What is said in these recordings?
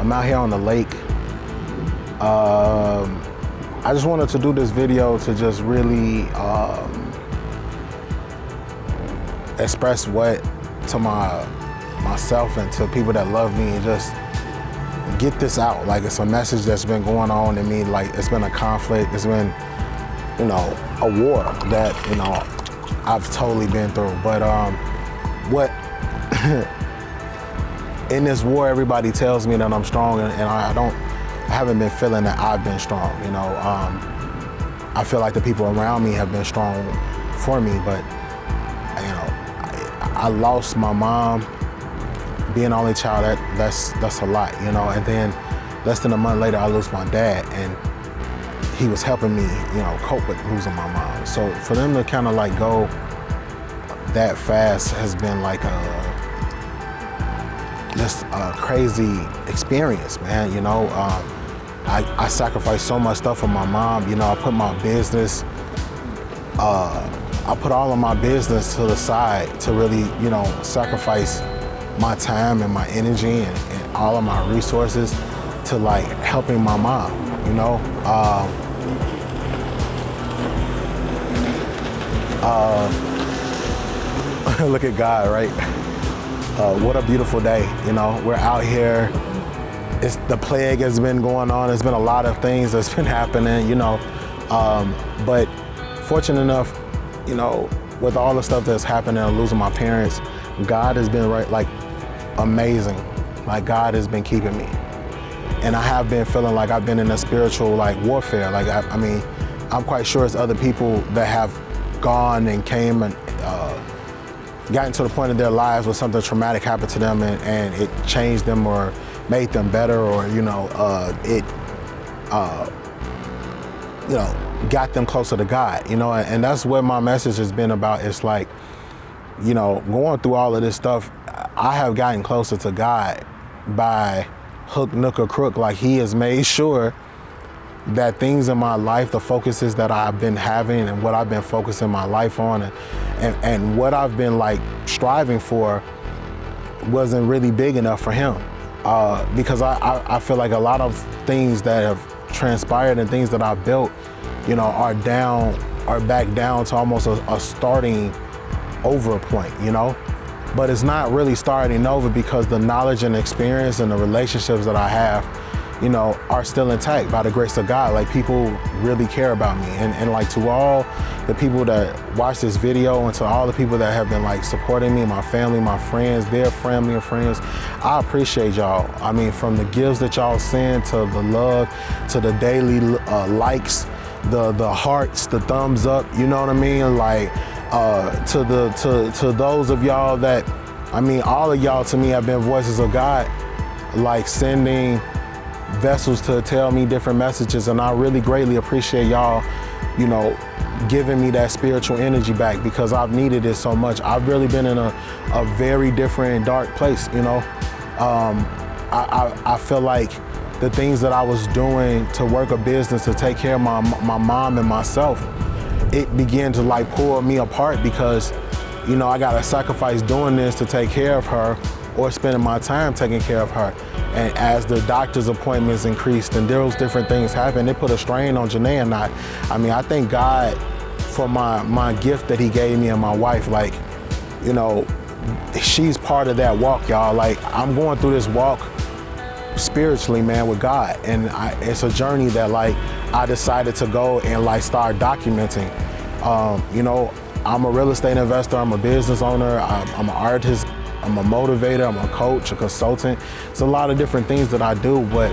I'm out here on the lake. I just wanted to do this video to just really express what to myself and to people that love me, and just get this out. Like, it's a message that's been going on in me. Like, it's been a conflict. It's been, you know, a war that, you know, I've totally been through. But what in this war, everybody tells me that I'm strong, and I haven't been feeling that I've been strong. You know, I feel like the people around me have been strong for me, but you know, I lost my mom. Being the only child, that's a lot, you know. And then less than a month later, I lost my dad, and he was helping me, you know, cope with losing my mom. So for them to kind of like go that fast has been like just a crazy experience, man. You know, I sacrificed so much stuff for my mom. You know, I put my business, I put all of my business to the side to really, you know, sacrifice my time and my energy and all of my resources to like helping my mom, you know. Look at God, right? What a beautiful day, you know. We're out here. The plague has been going on. There's been a lot of things that's been happening, you know. But fortunate enough, you know, with all the stuff that's happening and losing my parents, God has been like amazing. Like, God has been keeping me. And I have been feeling like I've been in a spiritual like warfare. Like, I mean, I'm quite sure it's other people that have gone and came and gotten to the point in their lives where something traumatic happened to them, and it changed them or made them better, or, you know, you know, got them closer to God, you know. And that's what my message has been about. It's like, you know, going through all of this stuff, I have gotten closer to God by hook, nook, or crook. Like, He has made sure that things in my life, the focuses that I've been having and what I've been focusing my life on, and what I've been like striving for, wasn't really big enough for Him. Because I feel like a lot of things that have transpired and things that I've built, you know, are back down to almost a starting over point, you know. But it's not really starting over, because the knowledge and experience and the relationships that I have, you know, are still intact by the grace of God. Like, people really care about me. And like, to all the people that watch this video, and to all the people that have been like supporting me, my family, my friends, their family and friends, I appreciate y'all. I mean, from the gifts that y'all send, to the love, to the daily likes, the hearts, the thumbs up, you know what I mean? Like, to those of y'all that, I mean, all of y'all to me have been voices of God, like sending vessels to tell me different messages, and I really greatly appreciate y'all, you know, giving me that spiritual energy back, because I've needed it so much. I've really been in a very different, dark place, you know. I feel like the things that I was doing to work a business to take care of my mom and myself, it began to like pull me apart, because, you know, I gotta sacrifice doing this to take care of her, or spending my time taking care of her. And as the doctor's appointments increased and those different things happened, it put a strain on Janae and I. I mean, I thank God for my gift that He gave me and my wife. Like, you know, she's part of that walk, y'all. Like, I'm going through this walk spiritually, man, with God. And it's a journey that like I decided to go and like start documenting. You know, I'm a real estate investor, I'm a business owner, I'm an artist, I'm a motivator, I'm a coach, a consultant. It's a lot of different things that I do, but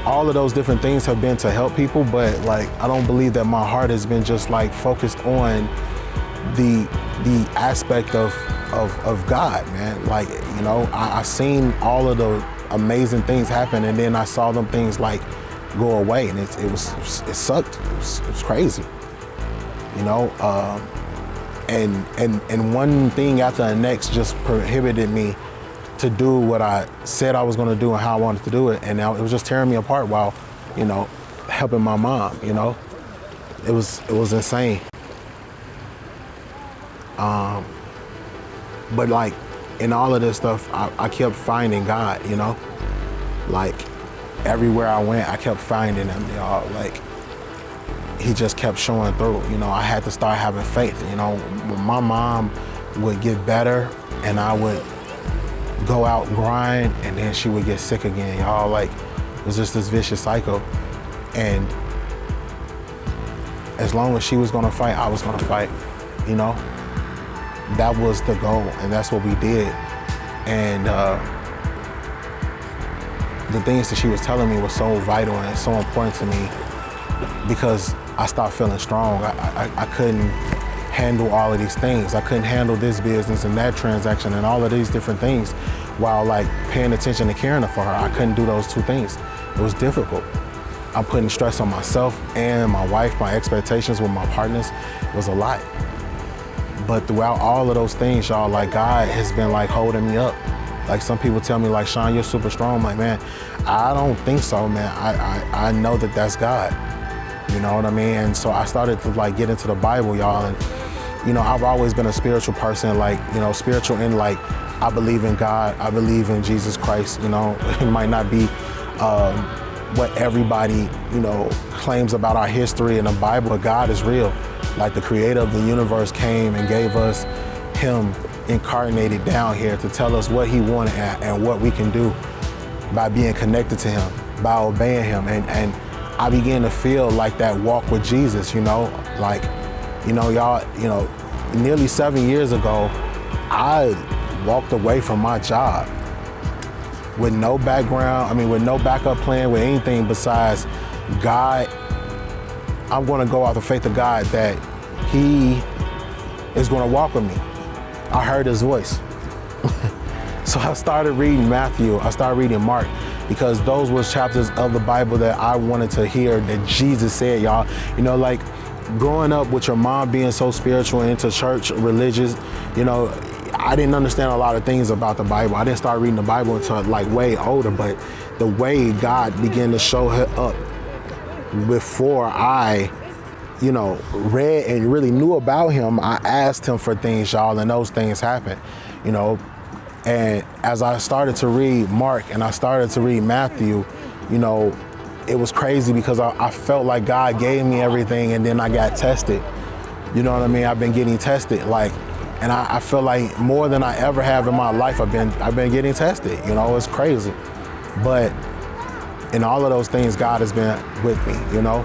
all of those different things have been to help people. But like, I don't believe that my heart has been just like focused on the aspect of God, man. Like, you know, I've seen all of the amazing things happen, and then I saw them things like go away, and it sucked. It was crazy, you know. And one thing after the next just prohibited me to do what I said I was going to do and how I wanted to do it, and now it was just tearing me apart while, you know, helping my mom. You know, it was insane. But like in all of this stuff, I kept finding God. You know, like everywhere I went, I kept finding him, y'all. Like, he just kept showing through. You know, I had to start having faith. You know, when my mom would get better and I would go out and grind, and then she would get sick again, y'all. Like, it was just this vicious cycle. And as long as she was gonna fight, I was gonna fight, you know? That was the goal, and that's what we did. And the things that she was telling me was so vital and so important to me, because I stopped feeling strong. I couldn't handle all of these things. I couldn't handle this business and that transaction and all of these different things while like paying attention and caring for her. I couldn't do those two things. It was difficult. I'm putting stress on myself and my wife, my expectations with my partners. It was a lot. But throughout all of those things, y'all, like, God has been like holding me up. Like, some people tell me like, Sean, you're super strong. I'm like, man, I don't think so, man. I know that that's God. You know what I mean? And so I started to like get into the Bible, y'all. And, you know, I've always been a spiritual person, like, you know, spiritual in like, I believe in God. I believe in Jesus Christ. You know, it might not be what everybody, you know, claims about our history in the Bible, but God is real. Like, the creator of the universe came and gave us him incarnated down here to tell us what he wanted and what we can do by being connected to him, by obeying him. And I began to feel like that walk with Jesus, you know, like, you know, y'all, you know, nearly 7 years ago, I walked away from my job with no background, I mean, with no backup plan, with anything besides God. I'm gonna go out the faith of God that he is gonna walk with me. I heard his voice. So I started reading Matthew, I started reading Mark, because those were chapters of the Bible that I wanted to hear that Jesus said, y'all. You know, like, growing up with your mom being so spiritual and into church, religious, you know, I didn't understand a lot of things about the Bible. I didn't start reading the Bible until like way older, but the way God began to show up before I, you know, read and really knew about him, I asked him for things, y'all, and those things happened, you know. And as I started to read Mark and I started to read Matthew, you know, it was crazy because I felt like God gave me everything, and then I got tested. You know what I mean? I've been getting tested, like, and I feel like more than I ever have in my life, I've been getting tested. You know, it's crazy. But in all of those things, God has been with me, you know?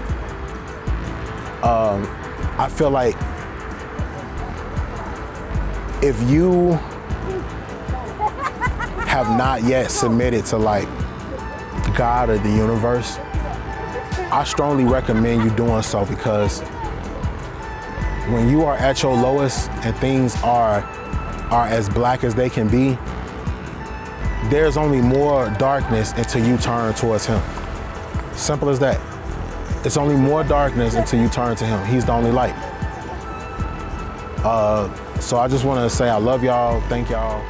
I feel like if you have not yet submitted to like God or the universe, I strongly recommend you doing so, because when you are at your lowest and things are as black as they can be, there's only more darkness until you turn towards him. Simple as that. It's only more darkness until you turn to him. He's the only light. So I just want to say I love y'all. Thank y'all.